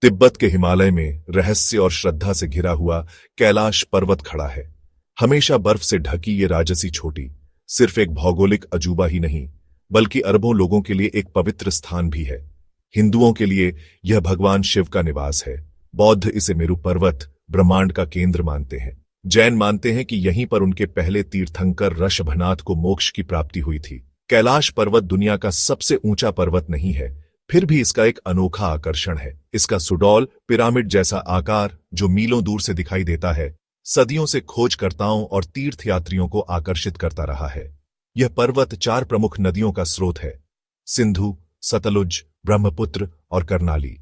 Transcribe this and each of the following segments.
तिब्बत के हिमालय में रहस्य और श्रद्धा से घिरा हुआ कैलाश पर्वत खड़ा है। हमेशा बर्फ से ढकी ये राजसी चोटी सिर्फ एक भौगोलिक अजूबा ही नहीं, बल्कि अरबों लोगों के लिए एक पवित्र स्थान भी है। हिंदुओं के लिए यह भगवान शिव का निवास है। बौद्ध इसे मेरु पर्वत, ब्रह्मांड का केंद्र मानते हैं। जैन मानते हैं कि यहीं पर उनके पहले तीर्थंकर ऋषभनाथ को मोक्ष की प्राप्ति हुई थी। कैलाश पर्वत दुनिया का सबसे ऊंचा पर्वत नहीं है, फिर भी इसका एक अनोखा आकर्षण है। इसका सुडौल पिरामिड जैसा आकार जो मीलों दूर से दिखाई देता है, सदियों से खोजकर्ताओं और तीर्थयात्रियों को आकर्षित करता रहा है। यह पर्वत 4 प्रमुख नदियों का स्रोत है: सिंधु, सतलुज, ब्रह्मपुत्र और कर्नाली।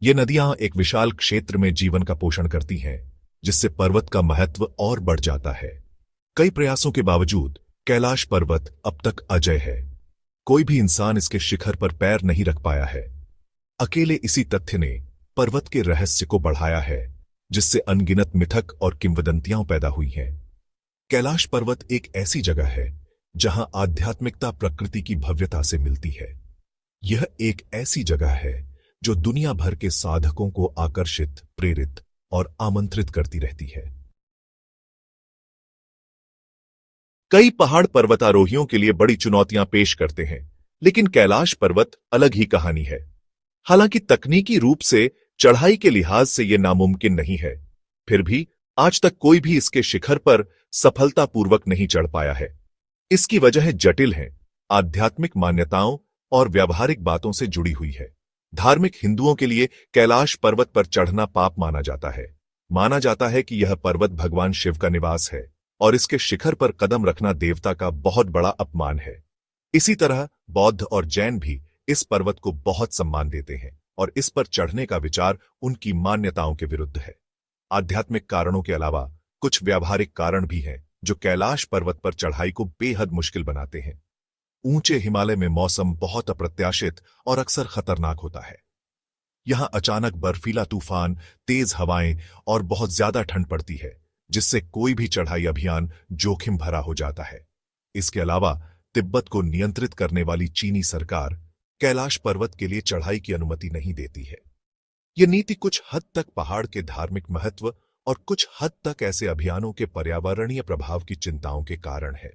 ये नदियां एक विशाल क्षेत्र में जीवन का पोषण करती हैं, जिससे पर्वत का महत्व और बढ़ जाता है। कई प्रयासों के बावजूद कैलाश पर्वत अब तक अजेय है। कोई भी इंसान इसके शिखर पर पैर नहीं रख पाया है। अकेले इसी तथ्य ने पर्वत के रहस्य को बढ़ाया है, जिससे अनगिनत मिथक और किंवदंतियां पैदा हुई हैं। कैलाश पर्वत एक ऐसी जगह है जहां आध्यात्मिकता प्रकृति की भव्यता से मिलती है। यह एक ऐसी जगह है जो दुनिया भर के साधकों को आकर्षित, प्रेरित और आमंत्रित करती रहती है। कई पहाड़ पर्वतारोहियों के लिए बड़ी चुनौतियां पेश करते हैं, लेकिन कैलाश पर्वत अलग ही कहानी है। हालांकि तकनीकी रूप से चढ़ाई के लिहाज से यह नामुमकिन नहीं है, फिर भी आज तक कोई भी इसके शिखर पर सफलतापूर्वक नहीं चढ़ पाया है। इसकी वजह जटिल है, आध्यात्मिक मान्यताओं और व्यावहारिक बातों से जुड़ी हुई है। धार्मिक हिंदुओं के लिए कैलाश पर्वत पर चढ़ना पाप माना जाता है। माना जाता है कि यह पर्वत भगवान शिव का निवास है और इसके शिखर पर कदम रखना देवता का बहुत बड़ा अपमान है। इसी तरह बौद्ध और जैन भी इस पर्वत को बहुत सम्मान देते हैं और इस पर चढ़ने का विचार उनकी मान्यताओं के विरुद्ध है। आध्यात्मिक कारणों के अलावा कुछ व्यावहारिक कारण भी हैं जो कैलाश पर्वत पर चढ़ाई को बेहद मुश्किल बनाते हैं। ऊंचे हिमालय में मौसम बहुत अप्रत्याशित और अक्सर खतरनाक होता है। यहां अचानक बर्फीला तूफान, तेज हवाएं और बहुत ज्यादा ठंड पड़ती है, जिससे कोई भी चढ़ाई अभियान जोखिम भरा हो जाता है। इसके अलावा तिब्बत को नियंत्रित करने वाली चीनी सरकार कैलाश पर्वत के लिए चढ़ाई की अनुमति नहीं देती है। यह नीति कुछ हद तक पहाड़ के धार्मिक महत्व और कुछ हद तक ऐसे अभियानों के पर्यावरणीय प्रभाव की चिंताओं के कारण है।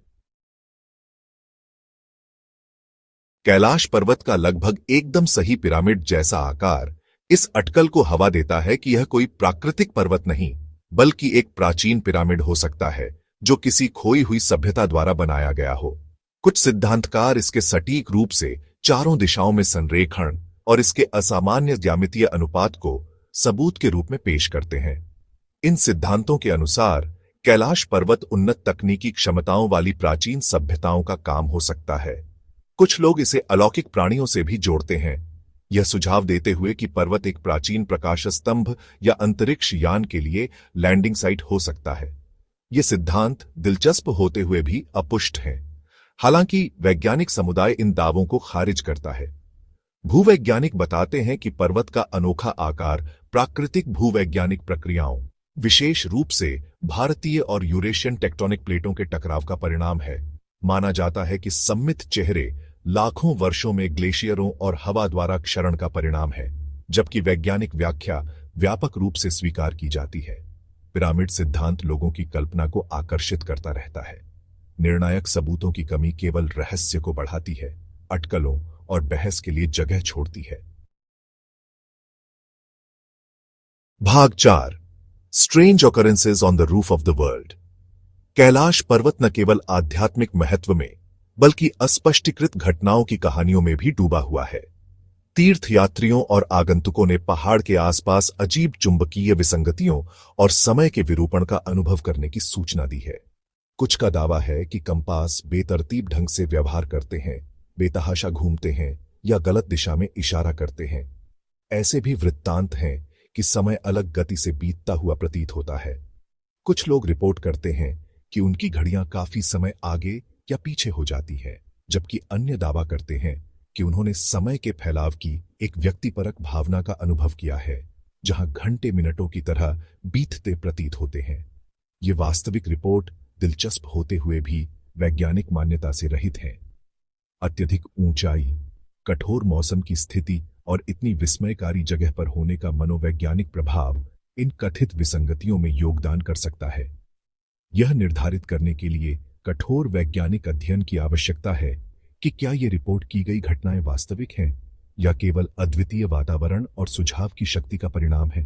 कैलाश पर्वत का लगभग एकदम सही पिरामिड जैसा आकार इस अटकल को हवा देता है कि यह कोई प्राकृतिक पर्वत नहीं, बल्कि एक प्राचीन पिरामिड हो सकता है जो किसी खोई हुई सभ्यता द्वारा बनाया गया हो। कुछ सिद्धांतकार इसके सटीक रूप से चारों दिशाओं में संरेखण और इसके असामान्य ज्यामितीय अनुपात को सबूत के रूप में पेश करते हैं। इन सिद्धांतों के अनुसार कैलाश पर्वत उन्नत तकनीकी क्षमताओं वाली प्राचीन सभ्यताओं का काम हो सकता है। कुछ लोग इसे अलौकिक प्राणियों से भी जोड़ते हैं, यह सुझाव देते हुए कि पर्वत एक प्राचीन प्रकाश स्तंभ या अंतरिक्ष यान के लिए लैंडिंग साइट हो सकता है। ये सिद्धांत दिलचस्प होते हुए भी अपुष्ट हैं। हालांकि वैज्ञानिक समुदाय इन दावों को खारिज करता है। भूवैज्ञानिक बताते हैं कि पर्वत का अनोखा आकार प्राकृतिक भूवैज्ञानिक प्रक्रियाओं, विशेष रूप से भारतीय और यूरेशियन टेक्टोनिक प्लेटों के टकराव का परिणाम है। माना जाता है कि सम्मित चेहरे लाखों वर्षों में ग्लेशियरों और हवा द्वारा क्षरण का परिणाम है, जबकि वैज्ञानिक व्याख्या व्यापक रूप से स्वीकार की जाती है। पिरामिड सिद्धांत लोगों की कल्पना को आकर्षित करता रहता है। निर्णायक सबूतों की कमी केवल रहस्य को बढ़ाती है, अटकलों और बहस के लिए जगह छोड़ती है। भाग 4, strange occurrences on the roof of the world. Kailash पर्वत न केवल आध्यात्मिक महत्व में, बल्कि अस्पष्टीकृत घटनाओं की कहानियों में भी डूबा हुआ है। तीर्थयात्रियों और आगंतुकों ने पहाड़ के आसपास अजीब चुंबकीय विसंगतियों और समय के विरूपण का अनुभव करने की सूचना दी है। कुछ का दावा है कि कंपास बेतरतीब ढंग से व्यवहार करते हैं, बेतहाशा घूमते हैं या गलत दिशा में इशारा करते हैं। ऐसे भी वृत्तांत हैं कि समय अलग गति से बीतता हुआ प्रतीत होता है। कुछ लोग रिपोर्ट करते हैं कि उनकी घड़ियां काफी समय आगे या पीछे हो जाती है, जबकि अन्य दावा करते हैं कि उन्होंने समय के फैलाव की एक व्यक्तिपरक भावना का अनुभव किया है, जहां घंटे मिनटों की तरह बीतते प्रतीत होते हैं। ये वास्तविक रिपोर्ट दिलचस्प होते हुए भी वैज्ञानिक मान्यता से रहित है। अत्यधिक ऊंचाई, कठोर मौसम की स्थिति और इतनी विस्मयकारी जगह पर होने का मनोवैज्ञानिक प्रभाव इन कथित विसंगतियों में योगदान कर सकता है। यह निर्धारित करने के लिए कठोर वैज्ञानिक अध्ययन की आवश्यकता है कि क्या ये रिपोर्ट की गई घटनाएं वास्तविक हैं या केवल अद्वितीय वातावरण और सुझाव की शक्ति का परिणाम है।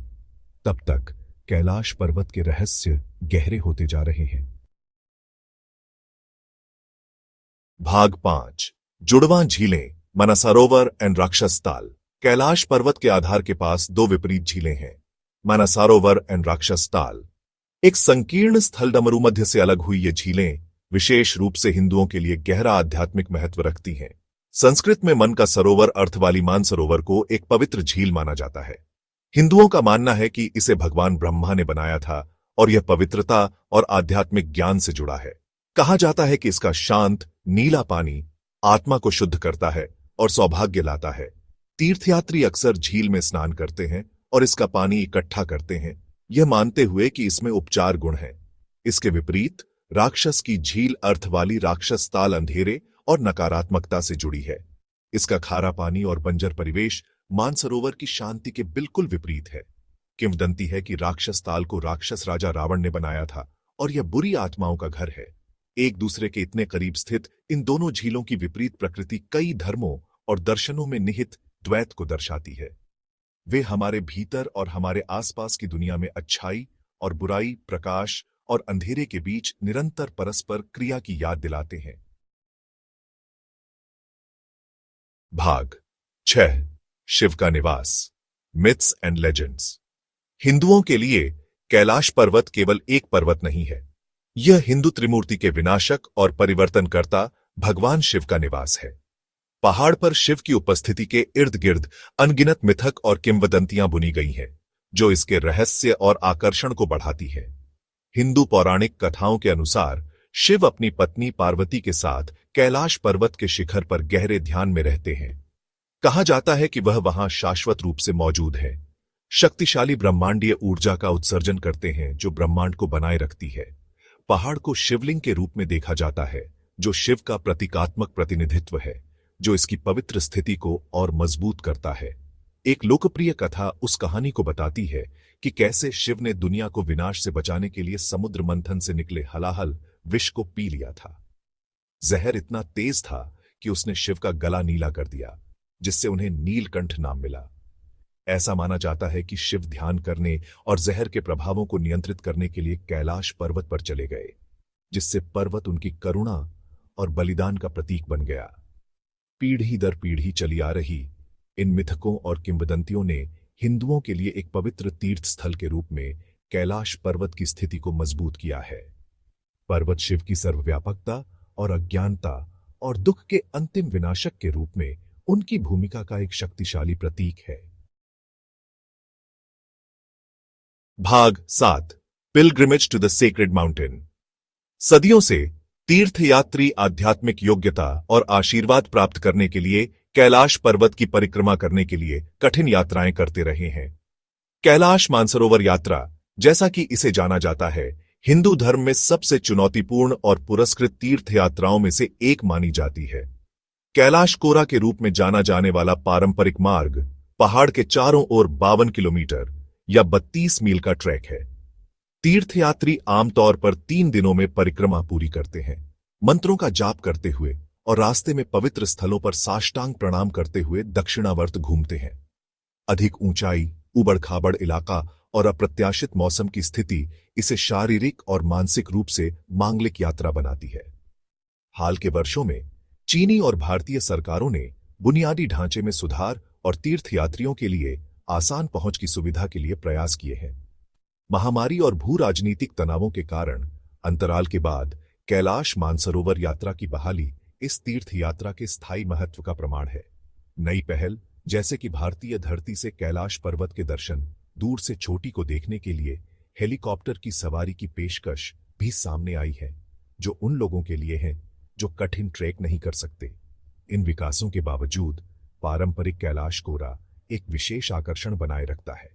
तब तक कैलाश पर्वत के रहस्य गहरे होते जा रहे हैं। भाग 5 जुड़वां झीलें, मानसरोवर एंड राक्षसताल। कैलाश पर्वत के आधार के पास दो विपरीत झीलें हैं, मानसरोवर एंड राक्षसताल। एक संकीर्ण स्थल डमरू मध्य से अलग हुई ये झीलें विशेष रूप से हिंदुओं के लिए गहरा आध्यात्मिक महत्व रखती हैं। संस्कृत में मन का सरोवर अर्थ वाली मानसरोवर को एक पवित्र झील माना जाता है। हिंदुओं का मानना है कि इसे भगवान ब्रह्मा ने बनाया था और यह पवित्रता और आध्यात्मिक ज्ञान से जुड़ा है। कहा जाता है कि इसका शांत नीला पानी आत्मा को शुद्ध करता है और सौभाग्य लाता है। तीर्थयात्री अक्सर झील में स्नान करते हैं और इसका पानी इकट्ठा करते हैं, यह मानते हुए कि इसमें उपचार गुण है। इसके विपरीत राक्षस की झील अर्थ वाली राक्षसताल अंधेरे और नकारात्मकता से जुड़ी है। इसका खारा पानी और बंजर परिवेश मानसरोवर की शांति के बिल्कुल विपरीत है। किंवदंती है कि राक्षसताल को राक्षस राजा रावण ने बनाया था और यह बुरी आत्माओं का घर है। एक दूसरे के इतने करीब स्थित इन दोनों झीलों की विपरीत प्रकृति कई धर्मों और दर्शनों में निहित द्वैत को दर्शाती है। वे हमारे भीतर और हमारे आसपास की दुनिया में अच्छाई और बुराई, प्रकाश और अंधेरे के बीच निरंतर परस्पर क्रिया की याद दिलाते हैं। भाग 6 शिव का निवास, मिथ्स एंड लेजेंड्स। हिंदुओं के लिए कैलाश पर्वत केवल एक पर्वत नहीं है, यह हिंदू त्रिमूर्ति के विनाशक और परिवर्तनकर्ता भगवान शिव का निवास है। पहाड़ पर शिव की उपस्थिति के इर्द गिर्द अनगिनत मिथक और किंवदंतियां बुनी गई हैं, जो इसके रहस्य और आकर्षण को बढ़ाती है। हिंदू पौराणिक कथाओं के अनुसार शिव अपनी पत्नी पार्वती के साथ कैलाश पर्वत के शिखर पर गहरे ध्यान में रहते हैं। कहा जाता है कि वह वहां शाश्वत रूप से मौजूद है, शक्तिशाली ब्रह्मांडीय ऊर्जा का उत्सर्जन करते हैं जो ब्रह्मांड को बनाए रखती है। पहाड़ को शिवलिंग के रूप में देखा जाता है, जो शिव का प्रतीकात्मक प्रतिनिधित्व है, जो इसकी पवित्र स्थिति को और मजबूत करता है। एक लोकप्रिय कथा उस कहानी को बताती है कि कैसे शिव ने दुनिया को विनाश से बचाने के लिए समुद्र मंथन से निकले हलाहल विष को पी लिया था। जहर इतना तेज था कि उसने शिव का गला नीला कर दिया, जिससे उन्हें नीलकंठ नाम मिला। ऐसा माना जाता है कि शिव ध्यान करने और जहर के प्रभावों को नियंत्रित करने के लिए कैलाश पर्वत पर चले गए, जिससे पर्वत उनकी करुणा और बलिदान का प्रतीक बन गया। पीढ़ी दर पीढ़ी चली आ रही इन मिथकों और किंवदंतियों ने हिंदुओं के लिए एक पवित्र तीर्थ स्थल के रूप में कैलाश पर्वत की स्थिति को मजबूत किया है। पर्वत शिव की सर्वव्यापकता और अज्ञानता और दुख के अंतिम विनाशक के रूप में उनकी भूमिका का एक शक्तिशाली प्रतीक है। भाग 7 pilgrimage to the sacred mountain. सदियों से तीर्थयात्री आध्यात्मिक योग्यता और आशीर्वाद प्राप्त करने के लिए कैलाश पर्वत की परिक्रमा करने के लिए कठिन यात्राएं करते रहे हैं। कैलाश मानसरोवर यात्रा, जैसा कि इसे जाना जाता है, हिंदू धर्म में सबसे चुनौतीपूर्ण और पुरस्कृत तीर्थयात्राओं में से एक मानी जाती है। कैलाश कोरा के रूप में जाना जाने वाला पारंपरिक मार्ग पहाड़ के चारों ओर 52 किलोमीटर या 32 मील का ट्रैक है। तीर्थयात्री आमतौर पर 3 दिनों में परिक्रमा पूरी करते हैं, मंत्रों का जाप करते हुए और रास्ते में पवित्र स्थलों पर साष्टांग प्रणाम करते हुए दक्षिणावर्त घूमते हैं। अधिक ऊंचाई, उबड़-खाबड़ इलाका और अप्रत्याशित मौसम की स्थिति इसे शारीरिक और मानसिक रूप से मांगलिक यात्रा बनाती है। हाल के वर्षों में चीनी और भारतीय सरकारों ने बुनियादी ढांचे में सुधार और तीर्थयात्रियों के लिए आसान पहुंच की सुविधा के लिए प्रयास किए हैं। महामारी और भू राजनीतिक तनावों के कारण अंतराल के बाद कैलाश मानसरोवर यात्रा की बहाली इस तीर्थ यात्रा के स्थायी महत्व का प्रमाण है। नई पहल, जैसे कि भारतीय धरती से कैलाश पर्वत के दर्शन, दूर से चोटी को देखने के लिए हेलीकॉप्टर की सवारी की पेशकश भी सामने आई है, जो उन लोगों के लिए है जो कठिन ट्रैक नहीं कर सकते। इन विकासों के बावजूद पारंपरिक कैलाश कोरा एक विशेष आकर्षण बनाए रखता है,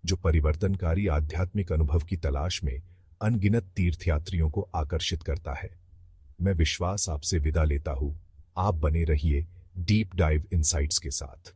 जो परिवर्तनकारी आध्यात्मिक अनुभव की तलाश में अनगिनत तीर्थयात्रियों को आकर्षित करता है। मैं विश्वास आपसे विदा लेता हूं। आप बने रहिए डीप डाइव इनसाइट्स के साथ।